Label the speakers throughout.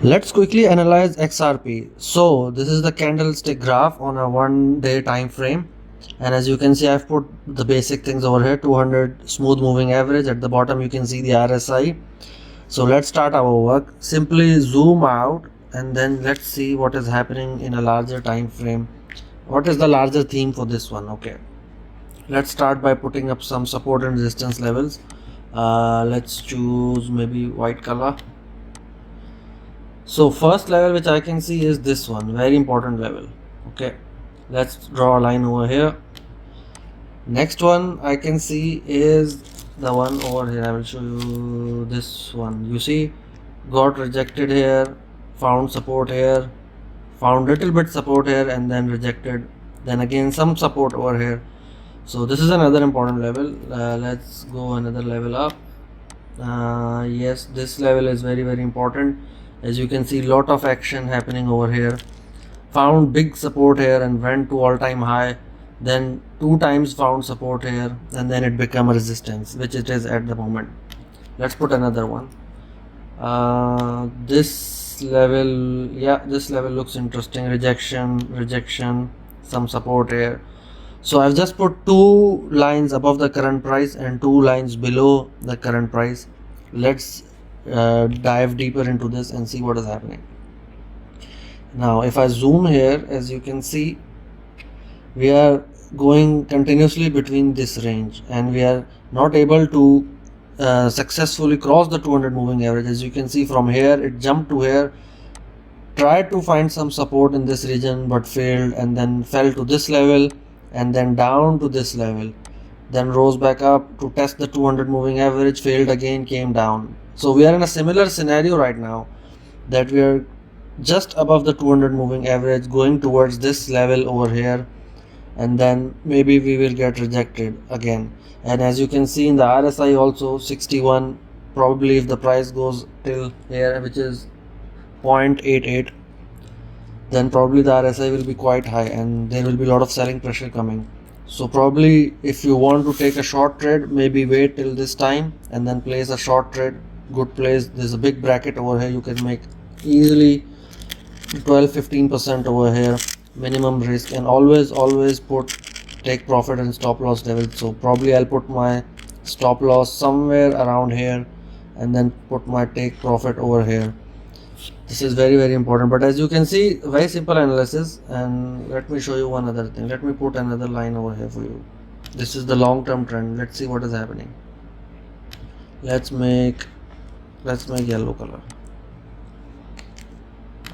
Speaker 1: Let's quickly analyze XRP. So this is the candlestick graph on a 1-day time frame, and as you can see, I've put the basic things over here. 200 smooth moving average. At the bottom you can see the RSI. So let's start our work. Simply zoom out and then let's see what is happening in a larger time frame. What is the larger theme for this one? Okay, let's start by putting up some support and resistance levels. Let's choose maybe white color. So first level which I can see is this one, very important level. Okay, let's draw a line over here. Next one I can see is the one over here. I will show you this one. You see, got rejected here, found support here, found little bit support here, and then rejected, then again some support over here. So this is another important level. Let's go another level up. Yes, this level is very important. As you can see, lot of action happening over here. Found big support here and went to all-time high, then 2 times found support here, and then it became a resistance, which it is at the moment. Let's put another one. This level, yeah, this level looks interesting. Rejection, some support here. So I've just put 2 lines above the current price and 2 lines below the current price. Let's dive deeper into this and see what is happening. Now if I zoom here, as you can see, we are going continuously between this range and we are not able to successfully cross the 200 moving average. As you can see, from here it jumped to here, tried to find some support in this region but failed, and then fell to this level and then down to this level, then rose back up to test the 200 moving average, failed again, came down. So we are in a similar scenario right now, that we are just above the 200 moving average, going towards this level over here, and then maybe we will get rejected again. And as you can see in the RSI also, 61, probably if the price goes till here, which is 0.88, then probably the RSI will be quite high and there will be a lot of selling pressure coming. So probably if you want to take a short trade, maybe wait till this time and then place a short trade. Good place. There's a big bracket over here. You can make easily 12-15% over here, minimum risk, and always take profit and stop loss levels. So probably I'll put my stop loss somewhere around here and then put my take profit over here. This is very important. But as you can see, very simple analysis. And let me show you one other thing. Let me put another line over here for you. This is the long-term trend. Let's see what is happening. Let's make yellow color.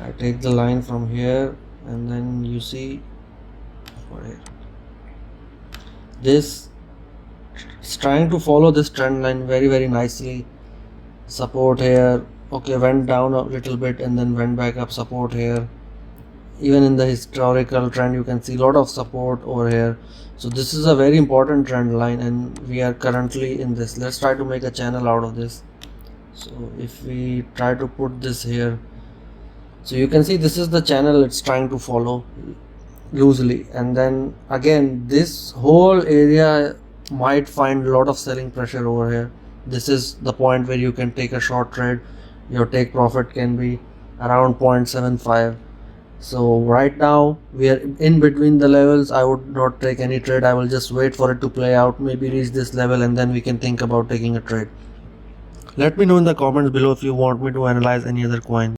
Speaker 1: I take the line from here and then you see over here, this is trying to follow this trend line very nicely. Support here, okay, went down a little bit and then went back up, support here. Even in the historical trend you can see a lot of support over here. So this is a very important trend line and we are currently in this. Let's try to make a channel out of this. So if we try to put this here, so you can see this is the channel it's trying to follow loosely, and then again this whole area might find a lot of selling pressure over here. This is the point where you can take a short trade. Your take profit can be around 0.75. so right now we are in between the levels. I would not take any trade. I will just wait for it to play out, maybe reach this level, and then we can think about taking a trade. Let me know in the comments below if you want me to analyze any other coin.